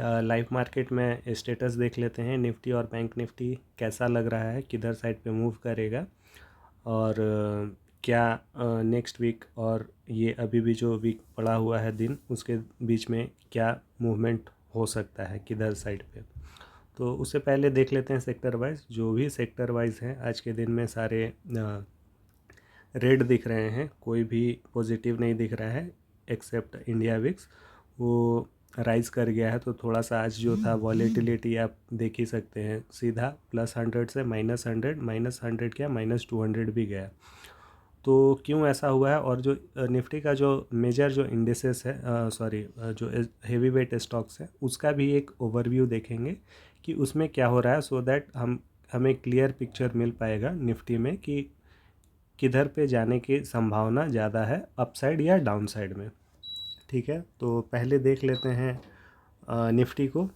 Live market में status देख लेते हैं। निफ्टी और बैंक निफ्टी कैसा लग रहा है, किधर साइड पे मूव करेगा और क्या नेक्स्ट वीक और ये अभी भी जो वीक पड़ा हुआ है दिन, उसके बीच में क्या मूवमेंट हो सकता है किधर साइड पे। तो उससे पहले देख लेते हैं सेक्टर वाइज। जो भी सेक्टर वाइज हैं आज के दिन में सारे रेड दिख रहे हैं, कोई भी पॉजिटिव नहीं दिख रहा है एक्सेप्ट इंडिया विक्स, वो राइज कर गया है। तो थोड़ा सा आज जो था वॉलेटिलिटी आप देख ही सकते हैं, सीधा +100 से -100 क्या -200 भी गया। तो क्यों ऐसा हुआ है, और जो निफ्टी का जो मेजर जो इंडिसेस है, जो हेवी वेट स्टॉक्स है, उसका भी एक ओवरव्यू देखेंगे कि उसमें क्या हो रहा है, सो दैट हमें क्लियर पिक्चर मिल पाएगा निफ्टी में कि किधर पे जाने की संभावना ज़्यादा है, अपसाइड या डाउनसाइड में। ठीक है, तो पहले देख लेते हैं निफ्टी को।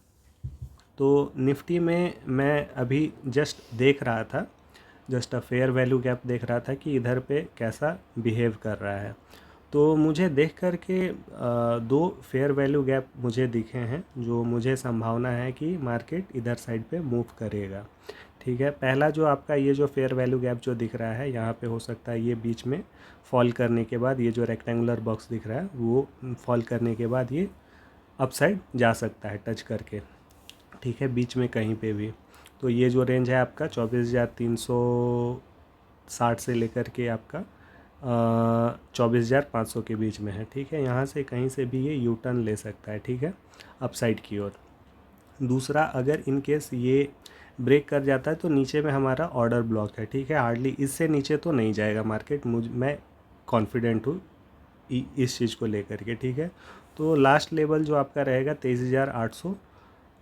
तो निफ्टी में मैं अभी जस्ट देख रहा था, just a fair value gap देख रहा था कि इधर पे कैसा बिहेव कर रहा है। तो मुझे देख कर के दो फेयर वैल्यू गैप मुझे दिखे हैं, जो मुझे संभावना है कि मार्केट इधर साइड पे मूव करेगा। ठीक है, पहला जो आपका ये जो फेयर वैल्यू गैप जो दिख रहा है, यहाँ पे हो सकता है ये बीच में फॉल करने के बाद, ये जो रेक्टेंगुलर बॉक्स दिख रहा है वो फॉल करने के बाद ये अपसाइड जा सकता है टच करके। ठीक है, बीच में कहीं पे भी। तो ये जो रेंज है आपका 24,360 से लेकर के आपका 24,500 के बीच में है। ठीक है, यहाँ से कहीं से भी ये यू टर्न ले सकता है। ठीक है, अपसाइड की ओर। दूसरा, अगर इन केस ये ब्रेक कर जाता है तो नीचे में हमारा ऑर्डर ब्लॉक है। ठीक है, हार्डली इससे नीचे तो नहीं जाएगा मार्केट, मैं कॉन्फिडेंट हूँ इस चीज़ को लेकर के। ठीक है, तो लास्ट लेवल जो आपका रहेगा 23,800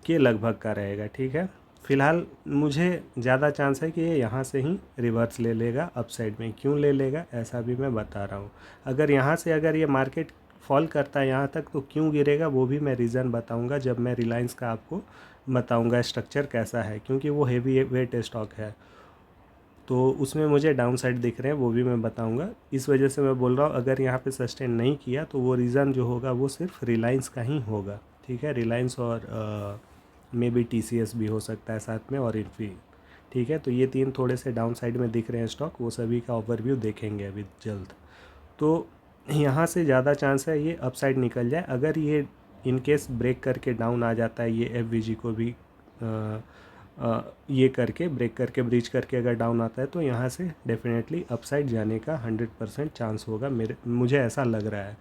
के लगभग का रहेगा। ठीक है, फ़िलहाल मुझे ज़्यादा चांस है कि ये यहाँ से ही रिवर्स ले लेगा अपसाइड में। क्यों ले लेगा ऐसा भी मैं बता रहा हूँ। अगर यहाँ से अगर ये मार्केट फॉल करता है यहाँ तक, तो क्यों गिरेगा वो भी मैं रीज़न बताऊँगा जब मैं रिलायंस का आपको बताऊँगा स्ट्रक्चर कैसा है, क्योंकि वो हेवी वेट स्टॉक है। तो उसमें मुझे डाउन साइड दिख रहे हैं, वो भी मैं बताऊंगा। इस वजह से मैं बोल रहा हूँ अगर यहाँ पे सस्टेन नहीं किया तो वो रीज़न जो होगा वो सिर्फ रिलायंस का ही होगा। ठीक है, रिलायंस और मे बी TCS भी हो सकता है साथ में, और इन्फी। ठीक है, तो ये तीन थोड़े से डाउन साइड में दिख रहे हैं स्टॉक, वो सभी का ओवरव्यू देखेंगे अभी जल्द। तो यहाँ से ज़्यादा चांस है ये अपसाइड निकल जाए। अगर ये इनकेस ब्रेक करके डाउन आ जाता है, ये FVG को भी ये करके ब्रेक करके ब्रीच करके अगर डाउन आता है, तो यहाँ से डेफिनेटली अपसाइड जाने का 100% चांस होगा, मुझे ऐसा लग रहा है।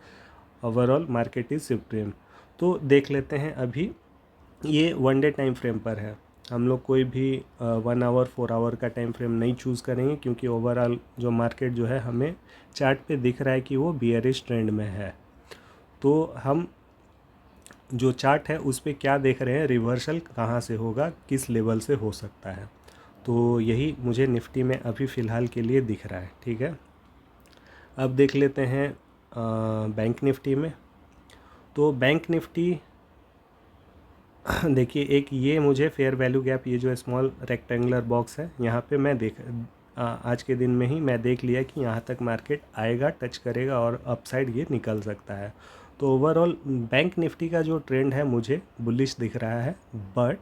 Overall market is supreme. तो देख लेते हैं, अभी ये 1 डे टाइम फ्रेम पर है। हम लोग कोई भी 1 आवर 4 आवर का टाइम फ्रेम नहीं चूज़ करेंगे, क्योंकि ओवरऑल जो मार्केट जो है हमें चार्ट पे दिख रहा है कि वो बियरिश ट्रेंड में है। तो हम जो चार्ट है उस पर क्या देख रहे हैं, रिवर्सल कहाँ से होगा, किस लेवल से हो सकता है। तो यही मुझे निफ्टी में अभी फ़िलहाल के लिए दिख रहा है। ठीक है, अब देख लेते हैं बैंक निफ्टी में। तो बैंक निफ्टी देखिए, एक ये मुझे फेयर वैल्यू गैप, ये जो स्मॉल रेक्टेंगुलर बॉक्स है, यहाँ पे मैं आज के दिन में ही मैं देख लिया कि यहाँ तक मार्केट आएगा, टच करेगा और अपसाइड ये निकल सकता है। तो ओवरऑल बैंक निफ्टी का जो ट्रेंड है मुझे बुलिश दिख रहा है। बट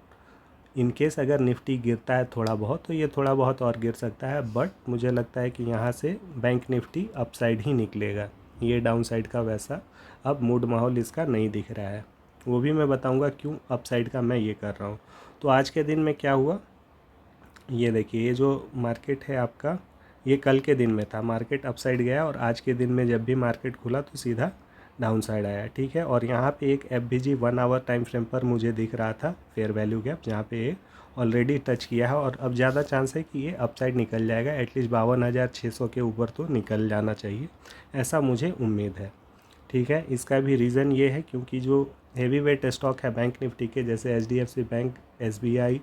इनकेस अगर निफ्टी गिरता है थोड़ा बहुत, तो ये थोड़ा बहुत और गिर सकता है। बट मुझे लगता है कि यहाँ से बैंक निफ्टी अपसाइड ही निकलेगा। ये डाउन साइड का वैसा अब मूड माहौल इसका नहीं दिख रहा है, वो भी मैं बताऊंगा क्यों अपसाइड का मैं ये कर रहा हूँ। तो आज के दिन में क्या हुआ, ये देखिए, ये जो मार्केट है आपका, ये कल के दिन में था, मार्केट अपसाइड गया, और आज के दिन में जब भी मार्केट खुला तो सीधा डाउन साइड आया। ठीक है, और यहाँ पे एक FVG 1 आवर टाइम फ्रेम पर मुझे दिख रहा था फेयर वैल्यू गैप, जहाँ पे ये ऑलरेडी टच किया है, और अब ज़्यादा चांस है कि ये अपसाइड निकल जाएगा। एटलीस्ट 52,600 के ऊपर तो निकल जाना चाहिए, ऐसा मुझे उम्मीद है। ठीक है, इसका भी रीज़न ये है क्योंकि जो हेवी वेट स्टॉक है बैंक निफ्टी के, जैसे HDFC bank, SBI,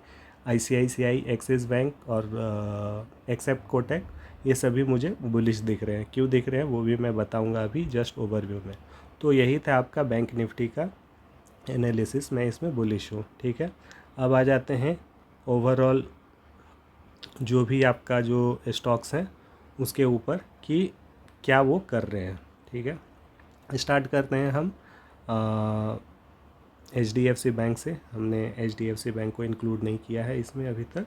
ICICI, axis bank और एक्सेप्ट कोटक, ये सभी मुझे बुलिश दिख रहे हैं। क्यों दिख रहे हैं वो भी मैं बताऊंगा अभी जस्ट ओवरव्यू में। तो यही था आपका बैंक निफ्टी का एनालिसिस, मैं इसमें बुलिश हूँ। ठीक है, अब आ जाते हैं ओवरऑल जो भी आपका जो स्टॉक्स हैं उसके ऊपर कि क्या वो कर रहे हैं। ठीक है, स्टार्ट करते हैं हम HDFC बैंक से, हमने HDFC बैंक को इंक्लूड नहीं किया है इसमें अभी तक,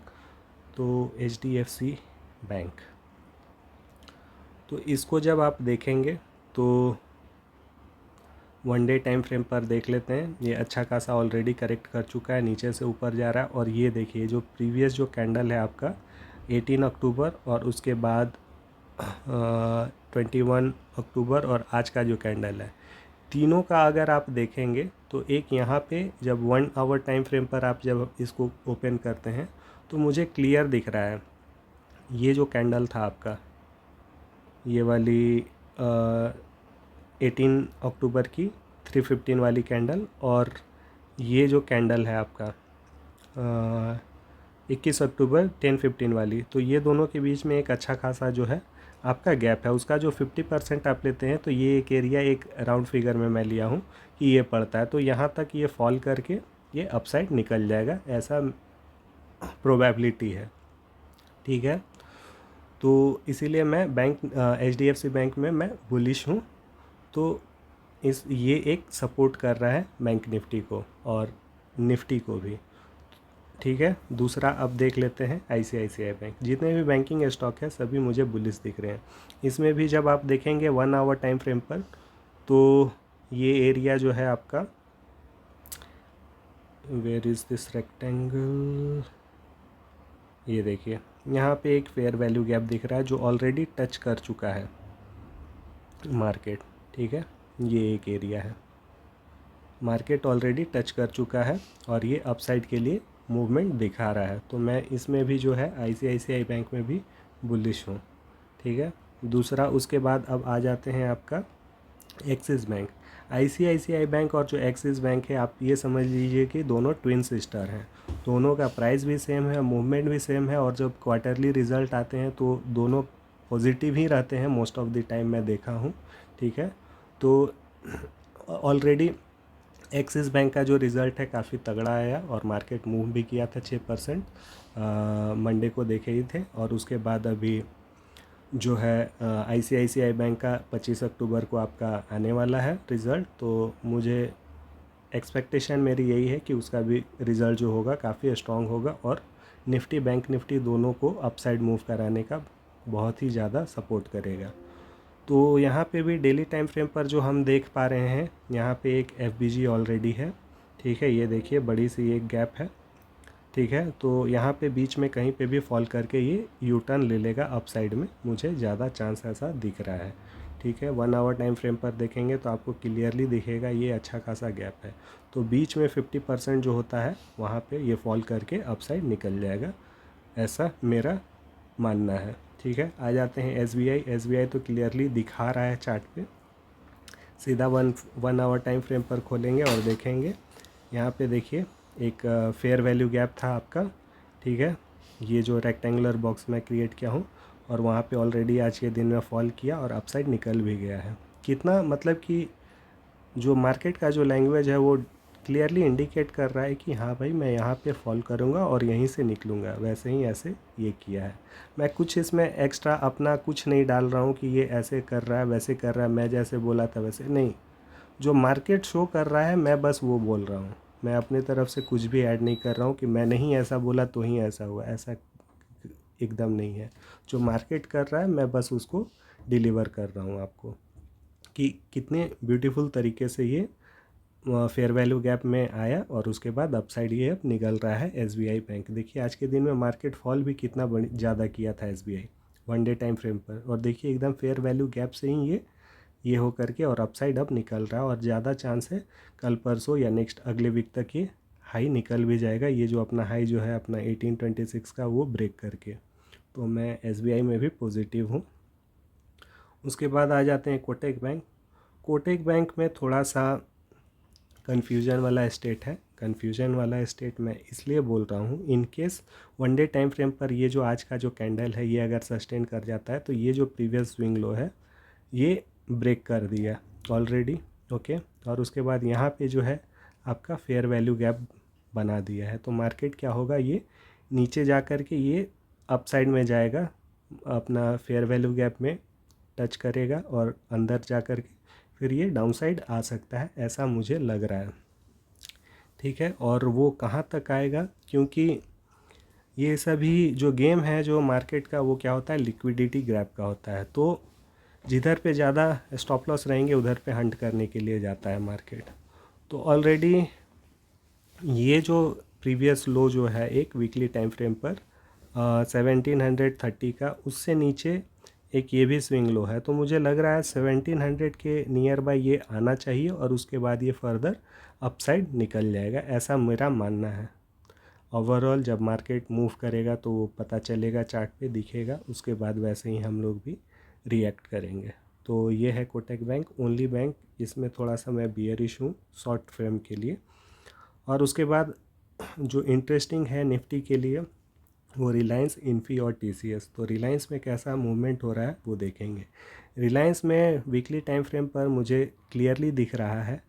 तो HDFC बैंक, तो इसको जब आप देखेंगे तो 1 डे टाइम फ्रेम पर देख लेते हैं। ये अच्छा खासा ऑलरेडी करेक्ट कर चुका है, नीचे से ऊपर जा रहा है। और ये देखिए जो प्रीवियस जो कैंडल है आपका 18 अक्टूबर और उसके बाद 21 अक्टूबर और आज का जो कैंडल है, तीनों का अगर आप देखेंगे तो एक यहाँ पे जब 1 आवर टाइम फ्रेम पर आप जब इसको ओपन करते हैं तो मुझे क्लियर दिख रहा है ये जो कैंडल था आपका, ये वाली 18 अक्टूबर की 315 वाली कैंडल, और ये जो कैंडल है आपका 21 अक्टूबर 10:15 वाली, तो ये दोनों के बीच में एक अच्छा खासा जो है आपका गैप है। उसका जो 50% आप लेते हैं तो ये एक एरिया, एक राउंड फिगर में मैं लिया हूँ कि ये पड़ता है, तो यहाँ तक ये फॉल करके ये अपसाइड निकल जाएगा, ऐसा प्रोबेबिलिटी है। ठीक है, तो इसीलिए मैं बैंक HDFC बैंक में मैं बुलिश हूँ। तो ये एक सपोर्ट कर रहा है बैंक निफ्टी को और निफ्टी को भी। ठीक है, दूसरा अब देख लेते हैं ICICI बैंक। जितने भी बैंकिंग स्टॉक है सभी मुझे बुलिश दिख रहे हैं। इसमें भी जब आप देखेंगे 1 आवर टाइम फ्रेम पर, तो ये एरिया जो है आपका, वेयर इज़ दिस रेक्टेंगल, ये देखिए यहाँ पे एक फेयर वैल्यू गैप दिख रहा है जो ऑलरेडी टच कर चुका है मार्केट। ठीक है, ये एक एरिया है, मार्केट ऑलरेडी टच कर चुका है और ये अपसाइड के लिए मूवमेंट दिखा रहा है, तो मैं इसमें भी जो है ICICI बैंक में भी बुलिश हूँ। ठीक है, दूसरा उसके बाद अब आ जाते हैं आपका एक्सिस बैंक। ICICI बैंक और जो एक्सिस बैंक है, आप ये समझ लीजिए कि दोनों ट्विन सिस्टर हैं, दोनों का प्राइस भी सेम है, मूवमेंट भी सेम है, और जब क्वार्टरली रिज़ल्ट आते हैं तो दोनों पॉजिटिव ही रहते हैं मोस्ट ऑफ द टाइम, मैं देखा हूँ। ठीक है, तो ऑलरेडी एक्सिस बैंक का जो रिज़ल्ट है काफ़ी तगड़ा आया और मार्केट मूव भी किया था 6%, मंडे को देखे ही थे। और उसके बाद अभी जो है ICICI बैंक का 25 अक्टूबर को आपका आने वाला है रिज़ल्ट, तो मुझे एक्सपेक्टेशन मेरी यही है कि उसका भी रिज़ल्ट जो होगा काफ़ी स्ट्रॉन्ग होगा और निफ्टी बैंक निफ्टी दोनों को अपसाइड मूव कराने का बहुत ही ज़्यादा सपोर्ट करेगा। तो यहाँ पे भी डेली टाइम फ्रेम पर जो हम देख पा रहे हैं, यहाँ पे एक FBG ऑलरेडी है। ठीक है, ये देखिए बड़ी सी एक गैप है। ठीक है, तो यहाँ पे बीच में कहीं पे भी फॉल करके ये यू टर्न ले लेगा अपसाइड में, मुझे ज़्यादा चांस ऐसा दिख रहा है। ठीक है, 1 आवर टाइम फ्रेम पर देखेंगे तो आपको क्लियरली दिखेगा ये अच्छा खासा गैप है, तो बीच में 50% जो होता है वहाँ पे ये फॉल करके अपसाइड निकल जाएगा, ऐसा मेरा मानना है। ठीक है, आ जाते हैं SBI तो क्लियरली दिखा रहा है चार्ट पे। सीधा वन आवर टाइम फ्रेम पर खोलेंगे और देखेंगे, यहाँ पे देखिए एक फेयर वैल्यू गैप था आपका। ठीक है, ये जो रेक्टेंगुलर बॉक्स मैं क्रिएट किया हूँ, और वहाँ पे ऑलरेडी आज के दिन में फॉल किया और अपसाइड निकल भी गया है। कितना मतलब कि जो मार्केट का जो लैंग्वेज है वो क्लियरली इंडिकेट कर रहा है कि हाँ भाई मैं यहाँ पे फॉल करूँगा और यहीं से निकलूँगा, वैसे ही ऐसे ये किया है। मैं कुछ इसमें एक्स्ट्रा अपना कुछ नहीं डाल रहा हूँ कि ये ऐसे कर रहा है वैसे कर रहा है, मैं जैसे बोला था वैसे नहीं, जो मार्केट शो कर रहा है मैं बस वो बोल रहा हूँ। मैं अपने तरफ से कुछ भी ऐड नहीं कर रहा हूँ कि मैं नहीं ऐसा बोला तो ही ऐसा हुआ, ऐसा एकदम नहीं है। जो मार्केट कर रहा है मैं बस उसको डिलीवर कर रहा हूँ आपको, कि कितने ब्यूटीफुल तरीके से ये फेयर वैल्यू गैप में आया और उसके बाद अपसाइड ये अब निकल रहा है SBI बैंक। देखिए आज के दिन में मार्केट फॉल भी कितना ज़्यादा किया था SBI 1 डे टाइम फ्रेम पर, और देखिए एकदम फेयर वैल्यू गैप से ही ये हो करके और अपसाइड अब निकल रहा है, और ज़्यादा चांस है कल परसों या नेक्स्ट अगले वीक तक ये हाई निकल भी जाएगा, ये जो अपना हाई जो है अपना 1826 का वो ब्रेक करके। तो मैं SBI में भी पॉजिटिव हूँ। उसके बाद आ जाते हैं कोटक बैंक। कोटक बैंक में थोड़ा सा कन्फ्यूजन वाला स्टेट है। कन्फ्यूजन वाला स्टेट मैं इसलिए बोल रहा हूँ, in case 1 day time frame पर ये जो आज का जो कैंडल है ये अगर सस्टेन कर जाता है तो ये जो प्रीवियस स्विंग लो है ये ब्रेक कर दिया ऑलरेडी। ओके, और उसके बाद यहाँ पे जो है आपका फेयर वैल्यू गैप बना दिया है, तो मार्केट क्या होगा, ये नीचे जा कर के ये अपसाइड में जाएगा, अपना फेयर वैल्यू गैप में टच करेगा और अंदर जा कर के फिर ये डाउनसाइड आ सकता है, ऐसा मुझे लग रहा है। ठीक है, और वो कहाँ तक आएगा, क्योंकि ये सभी जो गेम है जो मार्केट का, वो क्या होता है, लिक्विडिटी ग्रैब का होता है। तो जिधर पे ज़्यादा स्टॉप लॉस रहेंगे उधर पे हंट करने के लिए जाता है मार्केट। तो ऑलरेडी ये जो प्रीवियस लो जो है एक वीकली टाइम फ्रेम पर 1730 का, उससे नीचे एक ये भी स्विंग लो है। तो मुझे लग रहा है 1700 के नियर बाय ये आना चाहिए और उसके बाद ये फर्दर अपसाइड निकल जाएगा, ऐसा मेरा मानना है। ओवरऑल जब मार्केट मूव करेगा तो वो पता चलेगा, चार्ट पे दिखेगा, उसके बाद वैसे ही हम लोग भी रिएक्ट करेंगे। तो ये है कोटक बैंक, ओनली बैंक, इसमें थोड़ा सा मैं बियरिश हूँ शॉर्ट फ्रेम के लिए। और उसके बाद जो इंटरेस्टिंग है निफ्टी के लिए वो रिलायंस, इन्फी और टीसीएस। तो रिलायंस में कैसा मूवमेंट हो रहा है वो देखेंगे। रिलायंस में वीकली टाइम फ्रेम पर मुझे क्लियरली दिख रहा है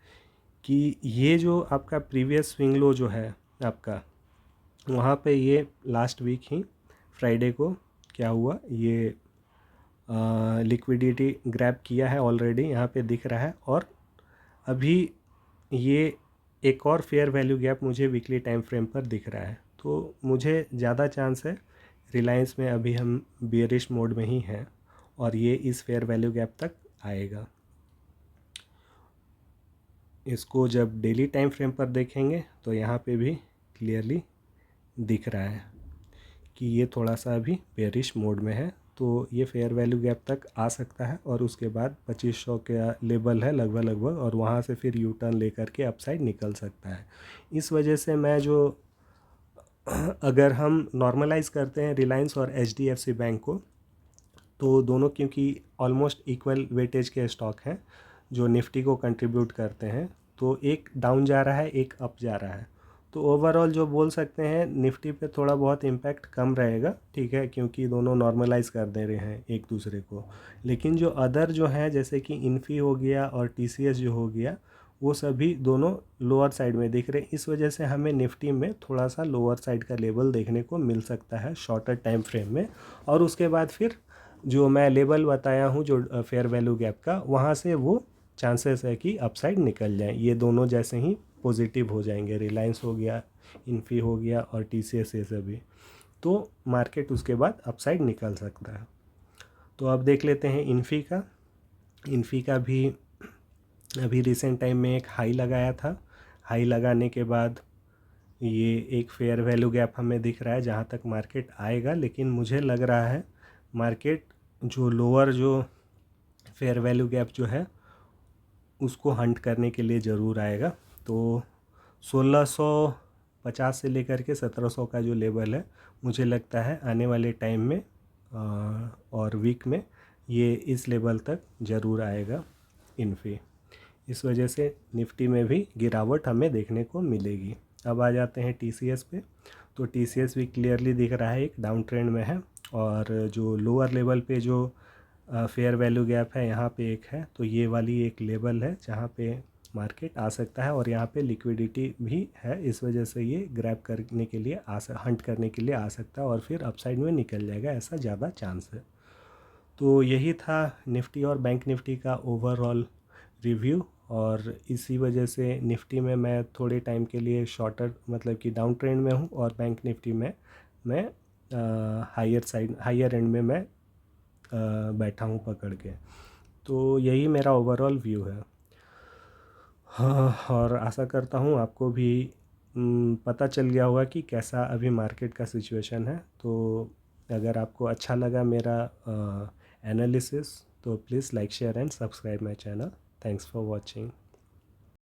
कि ये जो आपका प्रीवियस स्विंग लो जो है आपका, वहाँ पे ये लास्ट वीक ही फ्राइडे को क्या हुआ, ये लिक्विडिटी ग्रैब किया है ऑलरेडी, यहाँ पे दिख रहा है। और अभी ये एक और फेयर वैल्यू गैप मुझे वीकली टाइम फ्रेम पर दिख रहा है। तो मुझे ज़्यादा चांस है रिलायंस में, अभी हम बियरिश मोड में ही हैं और ये इस फेयर वैल्यू गैप तक आएगा। इसको जब डेली टाइम फ्रेम पर देखेंगे तो यहाँ पे भी क्लियरली दिख रहा है कि ये थोड़ा सा अभी बेयरिश मोड में है। तो ये फेयर वैल्यू गैप तक आ सकता है और उसके बाद 2500 का लेवल है लगभग, और वहाँ से फिर यू टर्न लेकर के अपसाइड निकल सकता है। इस वजह से मैं जो अगर हम नॉर्मलाइज करते हैं रिलायंस और एचडीएफसी बैंक को, तो दोनों क्योंकि ऑलमोस्ट इक्वल वेटेज के स्टॉक हैं जो निफ्टी को कंट्रीब्यूट करते हैं, तो एक डाउन जा रहा है एक अप जा रहा है। तो ओवरऑल जो बोल सकते हैं निफ्टी पे थोड़ा बहुत इम्पैक्ट कम रहेगा, ठीक है, क्योंकि दोनों नॉर्मलाइज कर दे रहे हैं एक दूसरे को। लेकिन जो अदर जो हैं जैसे कि इन्फी हो गया और टीसीएस जो हो गया, वो सभी दोनों लोअर साइड में दिख रहे हैं। इस वजह से हमें निफ्टी में थोड़ा सा लोअर साइड का लेवल देखने को मिल सकता है शॉर्टर टाइम फ्रेम में। और उसके बाद फिर जो मैं लेवल बताया हूँ जो फेयर वैल्यू गैप का, वहाँ से वो चांसेस है कि अपसाइड निकल जाए, ये दोनों जैसे ही पॉजिटिव हो जाएंगे, रिलायंस हो गया, इन्फी हो गया और टीसीएस ये सभी, तो मार्केट उसके बाद अपसाइड निकल सकता है। तो अब देख लेते हैं इन्फी का भी अभी रिसेंट टाइम में एक हाई लगाया था। हाई लगाने के बाद ये एक फेयर वैल्यू गैप हमें दिख रहा है जहाँ तक मार्केट आएगा, लेकिन मुझे लग रहा है मार्केट जो लोअर जो फेयर वैल्यू गैप जो है उसको हंट करने के लिए ज़रूर आएगा। तो 1650 से लेकर के 1700 का जो लेवल है, मुझे लगता है आने वाले टाइम में और वीक में ये इस लेवल तक ज़रूर आएगा इन्फी। इस वजह से निफ्टी में भी गिरावट हमें देखने को मिलेगी। अब आ जाते हैं टीसीएस पे। तो टीसीएस भी क्लियरली दिख रहा है एक डाउन ट्रेंड में है, और जो लोअर लेवल पे जो फेयर वैल्यू गैप है यहाँ पे एक है, तो ये वाली एक लेवल है जहाँ पे मार्केट आ सकता है और यहाँ पे लिक्विडिटी भी है, इस वजह से ये ग्रैब करने के लिए हंट करने के लिए आ सकता है और फिर अपसाइड में निकल जाएगा, ऐसा ज़्यादा चांस है। तो यही था निफ्टी और बैंक निफ्टी का ओवरऑल रिव्यू, और इसी वजह से निफ्टी में मैं थोड़े टाइम के लिए शॉर्टर मतलब कि डाउन ट्रेंड में हूँ, और बैंक निफ्टी में मैं हायर एंड में मैं बैठा हूँ पकड़ के। तो यही मेरा ओवरऑल व्यू है। हाँ, और आशा करता हूँ आपको भी पता चल गया होगा कि कैसा अभी मार्केट का सिचुएशन है। तो अगर आपको अच्छा लगा मेरा एनालिसिस तो please like share and subscribe my channel. Thanks for watching.